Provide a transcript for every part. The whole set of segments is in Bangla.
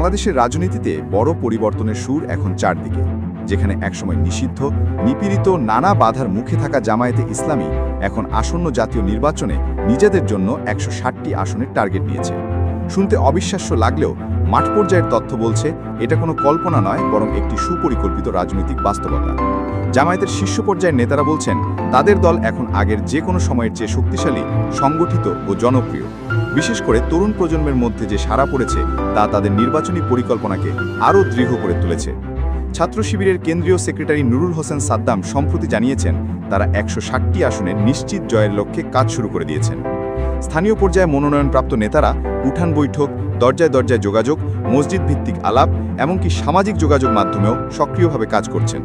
বাংলাদেশের রাজনীতিতে বড় পরিবর্তনের সুর এখন চারদিকে। যেখানে একসময় নিষিদ্ধ, নিপীড়িত, নানা বাধার মুখে থাকা জামায়াতে ইসলামী এখন আসন্ন জাতীয় নির্বাচনে নিজেদের জন্য ১৬০টি আসনের টার্গেট নিয়েছে। শুনতে অবিশ্বাস্য লাগলেও মাঠ পর্যায়ের তথ্য বলছে এটা কোনো কল্পনা নয়, বরং একটি সুপরিকল্পিত রাজনৈতিক বাস্তবতা। জামায়াতের শীর্ষ পর্যায়ের নেতারা বলছেন তাদের দল এখন আগের যে কোনো সময়ের চেয়ে শক্তিশালী, সংগঠিত ও জনপ্রিয়। বিশেষ করে তরুণ প্রজন্মের মধ্যে যে সাড়া পড়েছে তা তাদের নির্বাচনী পরিকল্পনাকে আরও দৃঢ় করে তুলেছে। ছাত্র শিবিরের কেন্দ্রীয় সেক্রেটারি নুরুল হোসেন সাদ্দাম সম্প্রতি জানিয়েছেন তারা ১৬০টি আসনে নিশ্চিত জয়ের লক্ষ্যে কাজ শুরু করে দিয়েছেন। স্থানীয় পর্যায়ে মনোনয়নপ্রাপ্ত নেতারা উঠান বৈঠক, দরজায় দরজায় যোগাযোগ, মসজিদ ভিত্তিক আলাপ, এমনকি সামাজিক যোগাযোগ মাধ্যমেও সক্রিয়ভাবে কাজ করছেন।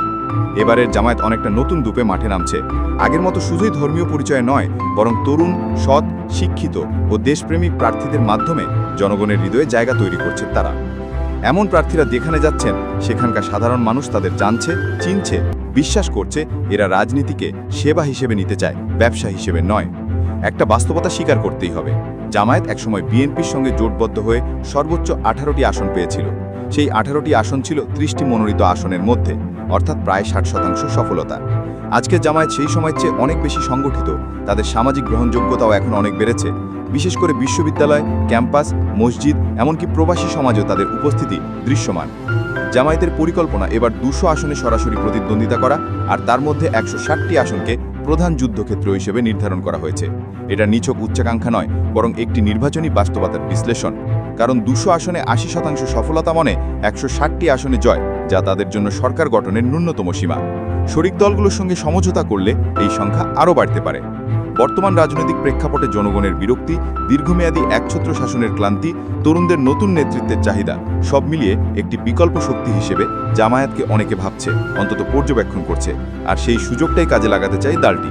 এবারের জামায়াত অনেকটা নতুন রূপে মাঠে নামছে। আগের মতো শুধুই ধর্মীয় পরিচয় নয়, বরং তরুণ, সৎ, শিক্ষিত ও দেশপ্রেমিক প্রার্থীদের মাধ্যমে জনগণের হৃদয়ে জায়গা তৈরি করছে তারা। এমন প্রার্থীরা যেখানে যাচ্ছেন সেখানকার সাধারণ মানুষ তাদের জানছে, চিনছে, বিশ্বাস করছে এরা রাজনীতিকে সেবা হিসেবে নিতে চায়, ব্যবসা হিসেবে নয়। একটা বাস্তবতা স্বীকার করতেই হবে, জামায়াত একসময় বিএনপির সঙ্গে জোটবদ্ধ হয়ে সর্বোচ্চ 18টি আসন পেয়েছিল। সেই 18টি আসন ছিল 30টি মনোনীত আসনের মধ্যে, অর্থাৎ প্রায় 60% সফলতা। আজকে জামায়াত সেই সময়ের চেয়ে অনেক বেশি সংগঠিত, তাদের সামাজিক গ্রহণযোগ্যতাও এখন অনেক বেড়েছে। বিশেষ করে বিশ্ববিদ্যালয়, ক্যাম্পাস, মসজিদ, এমনকি প্রবাসী সমাজেও তাদের উপস্থিতি দৃশ্যমান। জামায়াতের পরিকল্পনা এবার 200 আসনে সরাসরি প্রতিদ্বন্দ্বিতা করা, আর তার মধ্যে 160টি আসনকে প্রধান যুদ্ধক্ষেত্র হিসেবে নির্ধারণ করা হয়েছে। এটা নিছক উচ্চাকাঙ্ক্ষা নয়, বরং একটি নির্বাচনী বাস্তবতার বিশ্লেষণ। কারণ 200 আসনে 80% সফলতা মানে 160টি আসনে জয়, যা তাদের জন্য সরকার গঠনের ন্যূনতম সীমা। শরিক দলগুলোর সঙ্গে সমঝোতা করলে এই সংখ্যা আরও বাড়তে পারে। বর্তমান রাজনৈতিক প্রেক্ষাপটে জনগণের বিরক্তি, দীর্ঘমেয়াদী একছত্র শাসনের ক্লান্তি, তরুণদের নতুন নেতৃত্বের চাহিদা, সব মিলিয়ে একটি বিকল্প শক্তি হিসেবে জামায়াতকে অনেকে ভাবছে, অন্তত পর্যবেক্ষণ করছে। আর সেই সুযোগটাই কাজে লাগাতে চাই দলটি।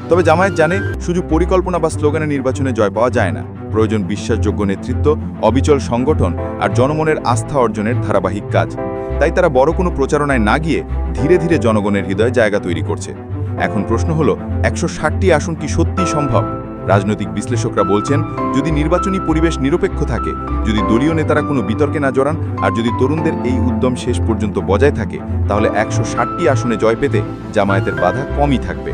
তবে জামায়াত জানে শুধু পরিকল্পনা বা স্লোগানে নির্বাচনে জয় পাওয়া যায় না। প্রয়োজন বিশ্বাসযোগ্য নেতৃত্ব, অবিচল সংগঠন আর জনমনের আস্থা অর্জনের ধারাবাহিক কাজ। তাই তারা বড় কোনো প্রচারণায় না গিয়ে ধীরে ধীরে জনগণের হৃদয়ে জায়গা তৈরি করছে। এখন প্রশ্ন হলো, 160টি আসন কি সত্যিই সম্ভব? রাজনৈতিক বিশ্লেষকরা বলছেন, যদি নির্বাচনী পরিবেশ নিরপেক্ষ থাকে, যদি দলীয় নেতারা কোনো বিতর্কে না জড়ান, আর যদি তরুণদের এই উদ্যম শেষ পর্যন্ত বজায় থাকে, তাহলে 160টি আসনে জয় পেতে জামায়াতের বাধা কমই থাকবে।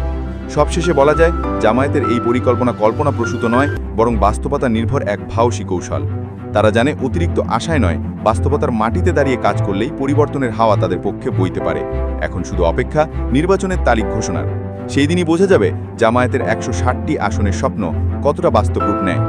সবশেষে বলা যায়, জামায়াতের এই পরিকল্পনা কল্পনাপ্রসূত নয়, বরং বাস্তবতা নির্ভর এক ভাউসী কৌশল। তারা জানে অতিরিক্ত আশায় নয়, বাস্তবতার মাটিতে দাঁড়িয়ে কাজ করলেই পরিবর্তনের হাওয়া তাদের পক্ষে বইতে পারে। এখন শুধু অপেক্ষা নির্বাচনের তারিখ ঘোষণার। সেই দিনই বোঝা যাবে জামায়াতের 160টি আসনের স্বপ্ন কতটা বাস্তব রূপ নেয়।